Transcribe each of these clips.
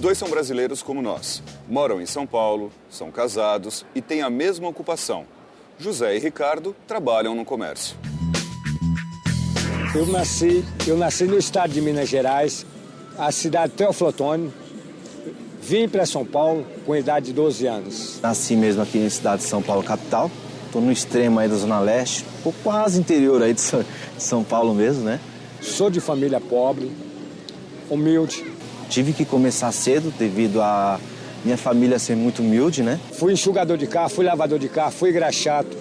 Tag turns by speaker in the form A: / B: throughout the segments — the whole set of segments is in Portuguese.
A: dois são brasileiros como nós. Moram em São Paulo, são casados e têm a mesma ocupação. José e Ricardo trabalham no comércio.
B: Eu nasci no estado de Minas Gerais, a cidade de Teoflotone. Vim para São Paulo com idade de 12 anos.
C: Nasci mesmo aqui na cidade de São Paulo, capital. Estou no extremo aí da Zona Leste, quase interior aí de São Paulo mesmo, né?
B: Sou de família pobre, humilde.
C: Tive que começar cedo devido a minha família ser muito humilde, né?
B: Fui enxugador de carro, fui lavador de carro, fui graxato,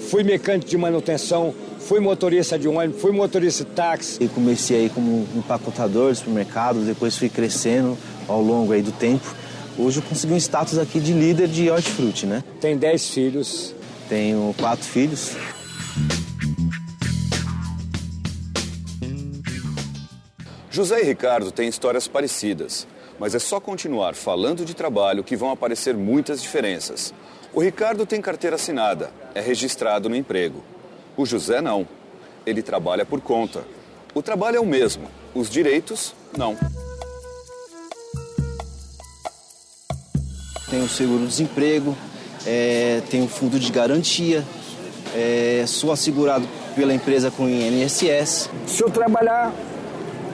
B: fui mecânico de manutenção, fui motorista de ônibus, fui motorista de táxi.
C: E comecei aí como empacotador de supermercado, depois fui crescendo ao longo aí do tempo. Hoje eu consegui um status aqui de líder de hortifruti, né?
B: Tenho 10 filhos.
C: Tenho 4 filhos.
A: José e Ricardo têm histórias parecidas, mas é só continuar falando de trabalho que vão aparecer muitas diferenças. O Ricardo tem carteira assinada, é registrado no emprego. O José não. Ele trabalha por conta. O trabalho é o mesmo, os direitos, não.
C: Tenho seguro-desemprego, tenho fundo de garantia, sou assegurado pela empresa com INSS.
B: Se eu trabalhar,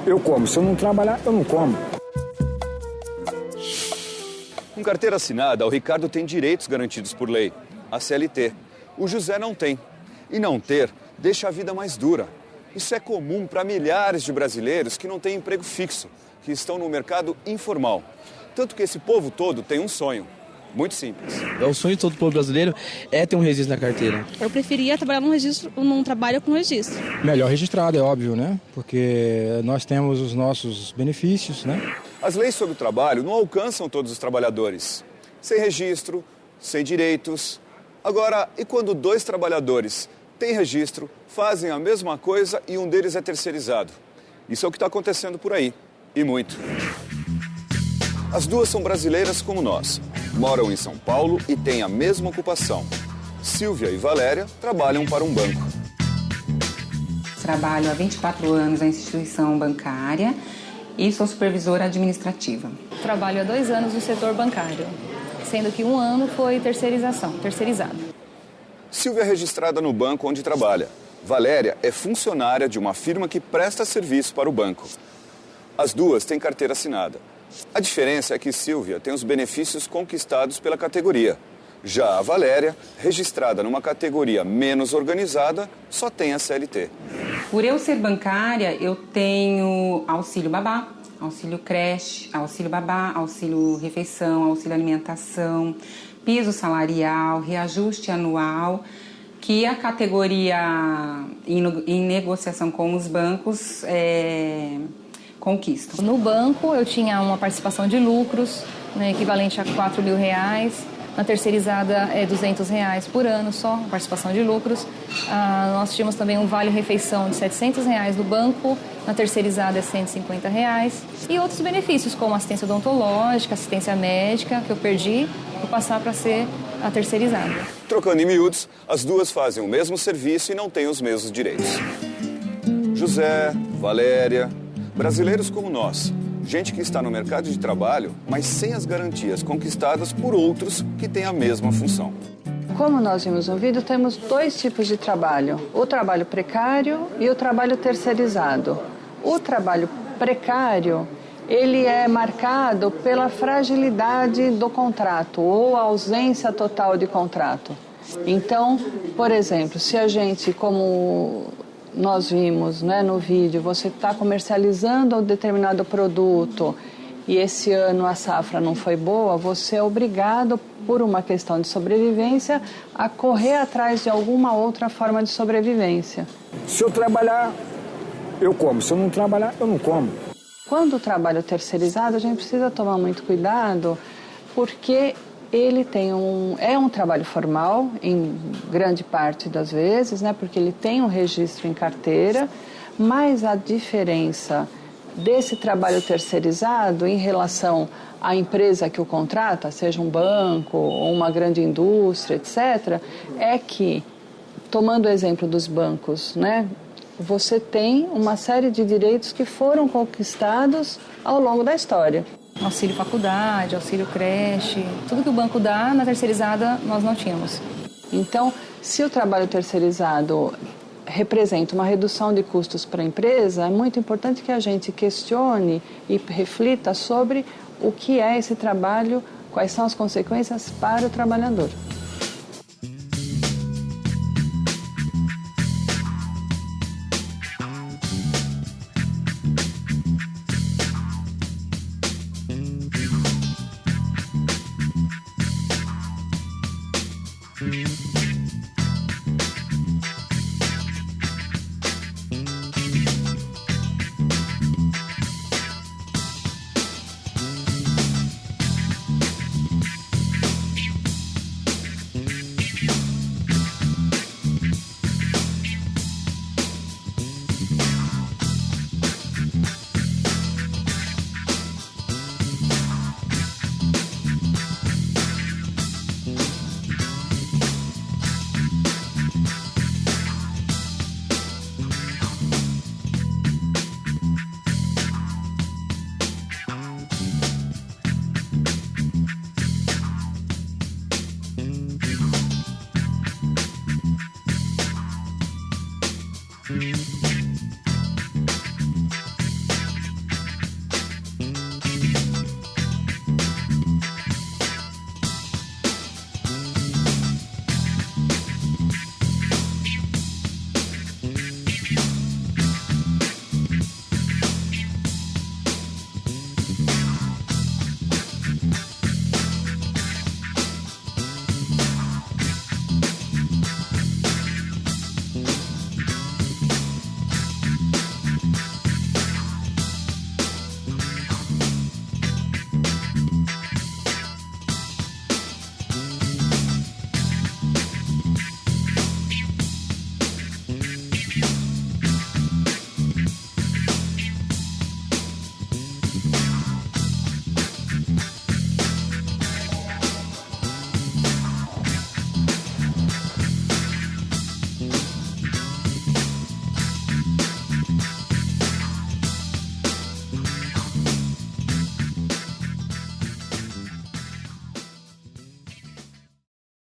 B: eu como. Se eu não trabalhar, eu não como.
A: Com carteira assinada, o Ricardo tem direitos garantidos por lei, a CLT. O José não tem. E não ter deixa a vida mais dura. Isso é comum para milhares de brasileiros que não têm emprego fixo, que estão no mercado informal. Tanto que esse povo todo tem um sonho. Muito simples.
D: O sonho de todo povo brasileiro é ter um registro na carteira.
E: Eu preferia trabalhar num trabalho com registro.
F: Melhor registrado, é óbvio, né? Porque nós temos os nossos benefícios, né?
A: As leis sobre o trabalho não alcançam todos os trabalhadores. Sem registro, sem direitos. Agora, e quando 2 trabalhadores têm registro, fazem a mesma coisa e um deles é terceirizado? Isso é o que está acontecendo por aí. E muito. As duas são brasileiras como nós. Moram em São Paulo e têm a mesma ocupação. Silvia e Valéria trabalham para um banco.
G: Trabalho há 24 anos na instituição bancária e sou supervisora administrativa.
E: Trabalho há 2 anos no setor bancário, sendo que 1 ano foi terceirizado.
A: Silvia é registrada no banco onde trabalha. Valéria é funcionária de uma firma que presta serviço para o banco. As duas têm carteira assinada. A diferença é que Silvia tem os benefícios conquistados pela categoria. Já a Valéria, registrada numa categoria menos organizada, só tem a CLT.
G: Por eu ser bancária, eu tenho auxílio babá, auxílio creche, auxílio babá, auxílio refeição, auxílio alimentação, piso salarial, reajuste anual, que a categoria em negociação com os bancos conquista.
E: No banco eu tinha uma participação de lucros, né, equivalente a R$4.000. Na terceirizada é R$200 por ano só, a participação de lucros. Nós tínhamos também um vale-refeição de R$700 do banco, na terceirizada é R$150. E outros benefícios, como assistência odontológica, assistência médica, que eu perdi, vou passar para ser a terceirizada.
A: Trocando em miúdos, as duas fazem o mesmo serviço e não têm os mesmos direitos. José, Valéria, brasileiros como nós, gente que está no mercado de trabalho, mas sem as garantias conquistadas por outros que têm a mesma função.
H: Como nós vimos no vídeo, temos 2 tipos de trabalho, o trabalho precário e o trabalho terceirizado. O trabalho precário, ele é marcado pela fragilidade do contrato ou a ausência total de contrato. Então, por exemplo, se a gente, como nós vimos, né, no vídeo, você está comercializando um determinado produto e esse ano a safra não foi boa, você é obrigado, por uma questão de sobrevivência, a correr atrás de alguma outra forma de sobrevivência.
B: Se eu trabalhar, eu como. Se eu não trabalhar, eu não como.
H: Quando o trabalho é terceirizado, a gente precisa tomar muito cuidado, porque ele é um trabalho formal, em grande parte das vezes, né, porque ele tem um registro em carteira, mas a diferença desse trabalho terceirizado em relação à empresa que o contrata, seja um banco ou uma grande indústria, etc., é que, tomando o exemplo dos bancos, né, você tem uma série de direitos que foram conquistados ao longo da história.
E: Auxílio faculdade, auxílio creche, tudo que o banco dá, na terceirizada nós não tínhamos.
H: Então, se o trabalho terceirizado representa uma redução de custos para a empresa, é muito importante que a gente questione e reflita sobre o que é esse trabalho, quais são as consequências para o trabalhador.